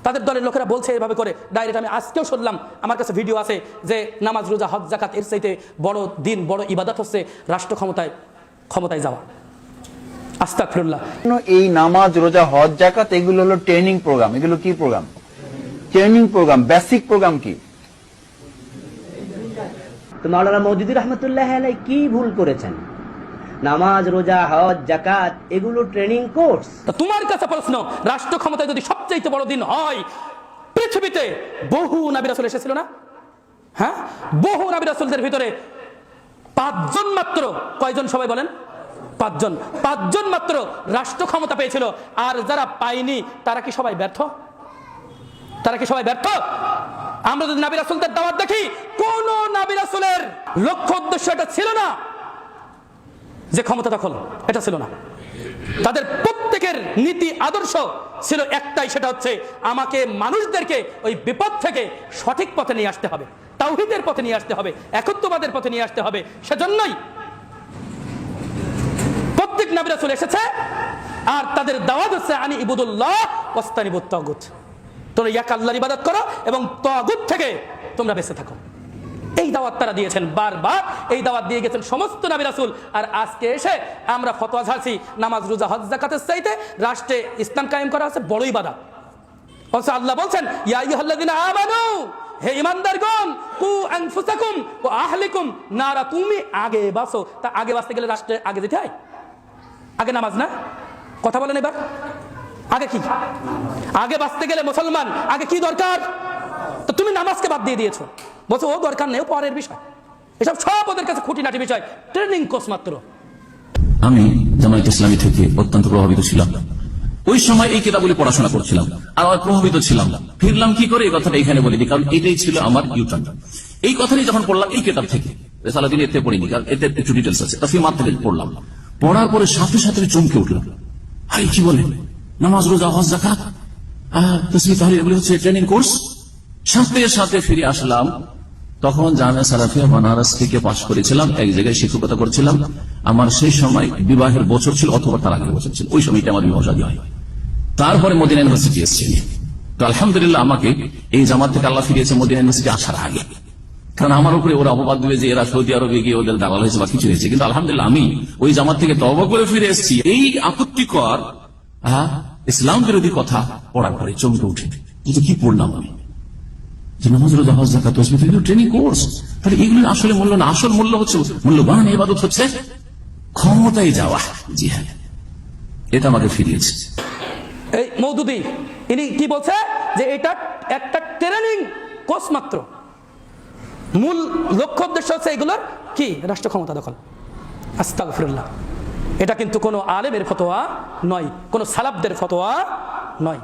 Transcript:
তাদের দলের লোকেরা বলছে এভাবে করে ডাইরেক্ট। আমি আজকেও শুনলাম, আমার কাছে ভিডিও আছে, যে নামাজ রোজা হজ যাকাত এর চাইতে বড় দিন, বড় ইবাদত হচ্ছে রাষ্ট্র ক্ষমতায় যাওয়া। আস্তাগফিরুল্লাহ। এই নামাজ রোজা হজ যাকাত এগুলো হলো ট্রেনিং প্রোগ্রাম। এগুলো কি program? Training program. Basic program কি? তো মাওলানা মওদুদী রহমতুল্লাহ আলাইহি কি ভুল করেছেন? নামাজ রোজা হজ যাকাত এগুলো ট্রেনিং কোর্স। তোমার কাছে প্রশ্ন, রাষ্ট্র ক্ষমতায় যদি সবচেয়ে বড় দিন হয়, পৃথিবীতে বহু নবী রাসূল এসেছিল না? হ্যাঁ, বহু নবী রাসূলদের ভিতরে 5 জন মাত্র, কয়জন সবাই বলেন? 5 জন। 5 জন মাত্র রাষ্ট্র ক্ষমতা পেয়েছিল। আর যারা পায়নি তারা কি সবাই ব্যর্থ? তারা কি সবাই ব্যর্থ? আমরা যদি নবী রাসূলদের দাওয়াত দেখি, কোন নবী রাসূলের লক্ষ্য উদ্দেশ্য এটা ছিল না যে ক্ষমতা দখল, এটা ছিল না। তাদের প্রত্যেকের নীতি আদর্শ ছিল একটাই, সেটা হচ্ছে আমাকে মানুষদেরকে ওই বিপদ থেকে সঠিক পথে নিয়ে আসতে হবে, তাওহীদের পথে নিয়ে আসতে হবে, একত্ববাদের পথে নিয়ে আসতে হবে। সেজন্যই প্রত্যেক নবী রাসূল এসেছে, আর তাদের দাওয়াত হচ্ছে আনি ইবুদুল্লাহ ওয়াস্তানিবুত তাগুত। তোমরা এক আল্লাহর ইবাদত করো এবং তাগুত থেকে তোমরা বেঁচে থাকো। এই দাওয়াত তারা দিয়েছেন, বারবার এই দাওয়াত দিয়ে গেছেন সমস্ত নবী রাসূল। আর আজকে এসে আমরা ফতোয়া ঝাড়ছি নামাজ রোজা হজ যাকাতের চাইতে রাষ্ট্রে ইসলাম কায়েম করা হচ্ছে বড় ইবাদত। অথচ আল্লাহ বলছেন, ইয়া আইয়ুহাল্লাযিনা আমানু, হে ঈমানদারগণ, কু আনফুসাকুম ওয়া আহলিকুম নারা, তুমি আগে বাঁচো। তা আগে বাঁচতে গেলে রাষ্ট্রে আগে যেতে হয়? আগে নামাজ না? কথা বলেন এবার। আগে কি? আগে বাঁচতে গেলে মুসলমান আগে কি দরকার? তো তুমি নামাজকে বাদ দিয়ে দিয়েছো, বলছো ও দরকার নেই, পরের বিষয়। এসব সব ওদের কাছে খুঁটিনাটি বিষয়, ট্রেনিং কোর্স মাত্র। আমি জামায়াত ইসলামী থেকে অত্যন্ত প্রভাবিত ছিলাম। ওই সময় এই কিতাবগুলি পড়াশোনা করছিলাম আর আমি প্রভাবিত ছিলাম। ফিরলাম কি করে, এই কথাটা এখানে বলিনি, কারণ এটাই ছিল আমার ইউটার্ন। এই কথাটাই যখন পড়লাম এই কিতাব থেকে, রেসালাদিন এতে পড়িনি, কারণ এতে একটু ডিটেলস আছে, তাফসীর মাত্র পড়লাম। পড়ার পরে সাথে সাথে চমকে উঠলাম, আরে কি বলে, নামাজ রোজা হজ যাকাত তাসবিহ তাহলিল এগুলো হচ্ছে ট্রেনিং কোর্স। সাথে সাথে ফিরে আসলাম। তখন জামিয়া সালাফিয়া বানারস থেকে পাশ করেছিলাম, এক জায়গায় শিক্ষকতা করছিলাম। আমার সেই সময় বিবাহের বছর ছিল, অথবা তার আগের বছর ছিল, ওই সময়টা আমার বিবাহ শাদী হয়। তারপরে মদিনা ইউনিভার্সিটি এসেছি। তো আলহামদুলিল্লাহ আমাকে এই জামাত থেকে আল্লাহ ফিরিয়েছে মদিনা ইউনিভার্সিটি আসার আগে। কারণ আমার উপরে ওরা অপবাদ দিবে যে এরা সৌদি আরবে গিয়ে ওদের দালাল হয়েছে বা কিছু হয়েছে, কিন্তু আলহামদুলিল্লাহ আমি ওই জামাত থেকে তওবা করে ফিরে এসেছি। এই আপত্তিকর ইসলাম বিরোধী কথা পড়ার পরে চমকে উঠে, কি পড়লাম আমি, যে নামাজ রোজা হজ যাকাত তাসবিহ এগুলো ট্রেনিং কোর্স। তাহলে এগুলো আসলে মূল্য না, আসল মূল্য হচ্ছে, মূল্যবান ইবাদত হচ্ছে ক্ষমতায় যাওয়া। জি হ্যাঁ, এটা আমাকে ফিরিয়েছে। এই মওদুদী ইনি কি বলছে, যে এটা একটা ট্রেনিং কোর্স মাত্র, মূল লক্ষ্য উদ্দেশ্য হচ্ছে এগুলোর কি, রাষ্ট্র ক্ষমতা দখল। আস্তাগফিরুল্লাহ। এটা কিন্তু কোনো আলেমের ফতোয়া নয়, কোনো সালাফদের ফতোয়া নয়।